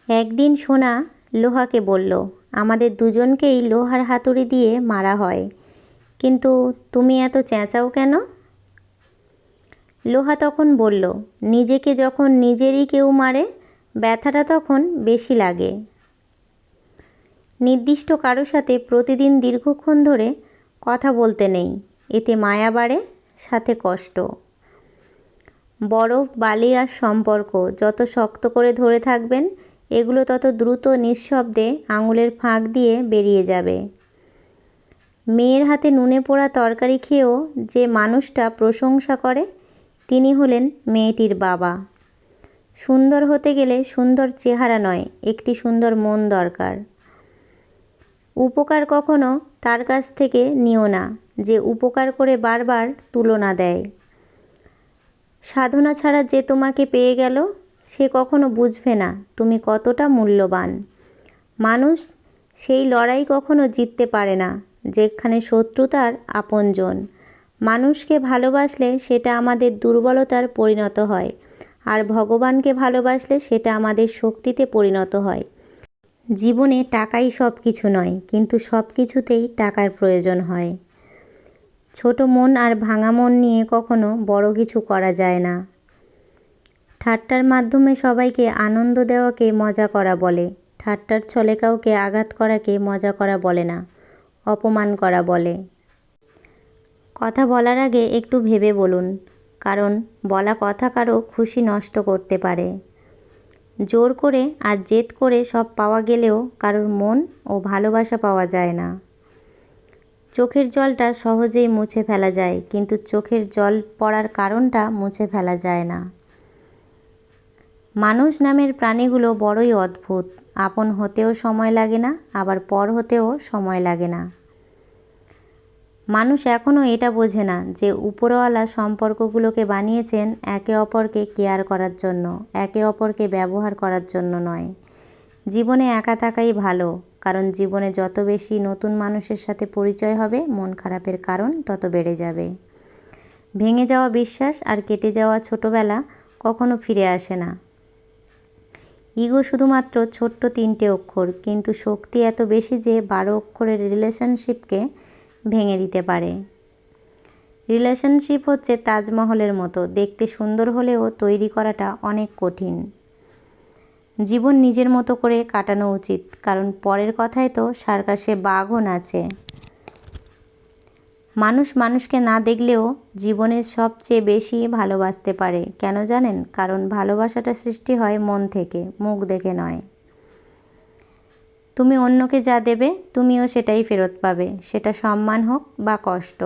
একদিন সোনা লোহাকে বলল, আমাদের দুজনকেই লোহার হাতুড়ি দিয়ে মারা হয়, কিন্তু তুমি এত চেঁচাও কেন? লোহা তখন বলল, নিজেকে যখন নিজেরই কেউ মারে ব্যথাটা তখন বেশি লাগে। নির্দিষ্ট কারো সাথে প্রতিদিন দীর্ঘক্ষণ ধরে কথা বলতে নেই, এতে মায়া বাড়ে, সাথে কষ্ট। বরফ, বালি আর সম্পর্ক যত শক্ত করে ধরে থাকবেন, এগুলো তত দ্রুত নিঃশব্দে আঙুলের ফাঁক দিয়ে বেরিয়ে যাবে। মেয়ের হাতে নুনে পোড়া তরকারি খেয়েও যে মানুষটা প্রশংসা করে, তিনি হলেন মেয়েটির বাবা। সুন্দর হতে গেলে সুন্দর চেহারা নয়, একটি সুন্দর মন দরকার। উপকার কখনো তার কাছ থেকে নিও না যে উপকার করে বারবার তুলনা দেয়। সাধনা ছাড়া যে তোমাকে পেয়ে গেল, সে কখনো বুঝবে না তুমি কতটা মূল্যবান। মানুষ সেই লড়াই কখনো জিততে পারে না যেখানে শত্রু তার আপনজন। মানুষকে ভালোবাসলে সেটা আমাদের দুর্বলতার পরিণত হয়, আর ভগবানকে ভালোবাসলে সেটা আমাদের শক্তিতে পরিণত হয়। জীবনে টাকাই সব কিছু নয়, কিন্তু সব কিছুতেই টাকার প্রয়োজন হয়। ছোট মন আর ভাঙা মন নিয়ে কখনো বড় কিছু করা যায় না। ঠাট্টার মাধ্যমে সবাইকে আনন্দ দেওয়াকে মজা করা বলে, ঠাট্টার ছলে কাউকে আঘাত করাকে মজা করা বলে না, অপমান করা বলে। কথা বলার আগে একটু ভেবে বলুন, কারণ বলা কথা কারো খুশি নষ্ট করতে পারে। জোর করে আর জেদ করে সব পাওয়া গেলেও কারোর মন ও ভালোবাসা পাওয়া যায় না। চোখের জলটা সহজেই মুছে ফেলা যায়, কিন্তু চোখের জল পড়ার কারণটা মুছে ফেলা যায় না। মানুষ নামের প্রাণীগুলো বড়ই অদ্ভুত, আপন হতেও সময় লাগে না, আবার পর হতেও সময় লাগে না। মানুষ এখনও এটা বোঝে না যে উপরওয়ালা সম্পর্কগুলোকে বানিয়েছেন একে অপরকে কেয়ার করার জন্য, একে অপরকে ব্যবহার করার জন্য নয়। জীবনে একা থাকাই ভালো, কারণ জীবনে যত বেশি নতুন মানুষের সাথে পরিচয় হবে, মন খারাপের কারণ তত বেড়ে যাবে। ভেঙে যাওয়া বিশ্বাস আর কেটে যাওয়া ছোটবেলা কখনো ফিরে আসে না। ইগো শুধুমাত্র ছোট্ট 3টে অক্ষর, কিন্তু শক্তি এত বেশি যে 12 অক্ষরের রিলেশনশিপকে ভেঙে দিতে পারে। রিলেশনশিপ হচ্ছে তাজমহলের মতো, দেখতে সুন্দর হলেও তৈরি করাটা অনেক কঠিন। জীবন নিজের মতো করে কাটানো উচিত, কারণ পরের কথায় তো সার্কাসে বাঘও নাচে। মানুষ মানুষকে না দেখলেও জীবনের সবচেয়ে বেশি ভালোবাসতে পারে। কেন জানেন? কারণ ভালোবাসাটা সৃষ্টি হয় মন থেকে, মুখ দেখে নয়। তুমি অন্যকে যা দেবে, তুমিও সেটাই ফেরত পাবে, সেটা সম্মান হোক বা কষ্ট।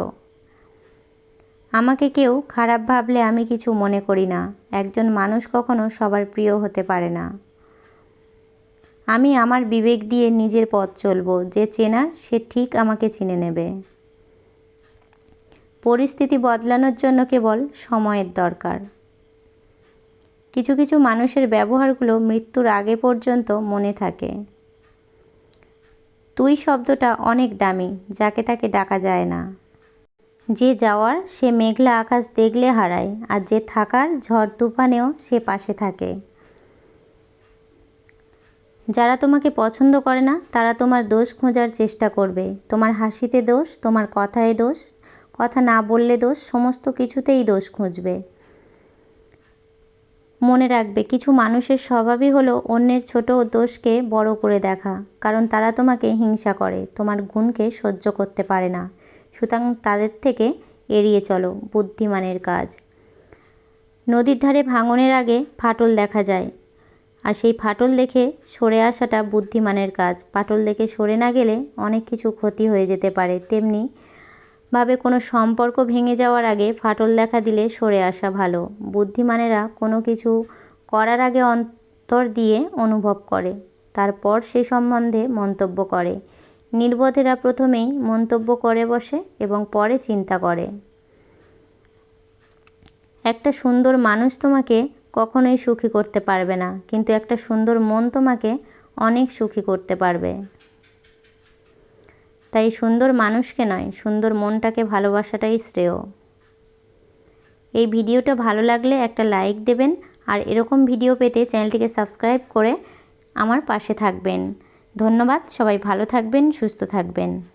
আমাকে কেউ খারাপ ভাবলে আমি কিছু মনে করি না। একজন মানুষ কখনো সবার প্রিয় হতে পারে না। আমি আমার বিবেক দিয়ে নিজের পথ চলবো, যে চেনার সে ঠিক আমাকে চিনে নেবে। পরিস্থিতি বদলানোর জন্য কেবল সময়ের দরকার। কিছু কিছু মানুষের ব্যবহারগুলো মৃত্যুর আগে পর্যন্ত মনে থাকে। তুই শব্দটা অনেক দামি, যাকে তাকে ডাকা যায় না। যে যাওয়ার সে মেঘলা আকাশ দেখলে হারায়, আর যে থাকার ঝড় তুফানেও সে পাশে থাকে। যারা তোমাকে পছন্দ করে না তারা তোমার দোষ খোঁজার চেষ্টা করবে। তোমার হাসিতে দোষ, তোমার কথায় দোষ, কথা না বললে দোষ, সমস্ত কিছুতেই দোষ খুঁজবে। মনে রাখবে, কিছু মানুষের স্বভাবই হলো অন্যের ছোট দোষকে বড় করে দেখা, কারণ তারা তোমাকে হিংসা করে, তোমার গুণকে সহ্য করতে পারে না। সুতরাং তাদের থেকে এড়িয়ে চলো, বুদ্ধিমানের কাজ। নদীর ধারে ভাঙনের আগে ফাটল দেখা যায়, আর সেই ফাটল দেখে সরে আসাটা বুদ্ধিমানের কাজ। ফাটল দেখে সরে না গেলে অনেক কিছু ক্ষতি হয়ে যেতে পারে। তেমনি ভাবে কোনো সম্পর্ক ভেঙে যাওয়ার আগে ফাটল দেখা দিলে সরে আসা ভালো। বুদ্ধিমানেরা কোনো কিছু করার আগে অন্তর দিয়ে অনুভব করে, তারপর সে সম্বন্ধে মন্তব্য করে। নির্বোধেরা প্রথমেই মন্তব্য করে বসে এবং পরে চিন্তা করে। একটা সুন্দর মানুষ তোমাকে কখনোই সুখী করতে পারবে না, কিন্তু একটা সুন্দর মন তোমাকে অনেক সুখী করতে পারবে। তাই সুন্দর মানুষকে নয়, সুন্দর মনটাকে ভালোবাসাটাই শ্রেয়। এই ভিডিওটা ভালো লাগলে একটা লাইক দেবেন, আর এরকম ভিডিও পেতে চ্যানেলটিকে সাবস্ক্রাইব করে আমার পাশে থাকবেন। ধন্যবাদ। সবাই ভালো থাকবেন, সুস্থ থাকবেন।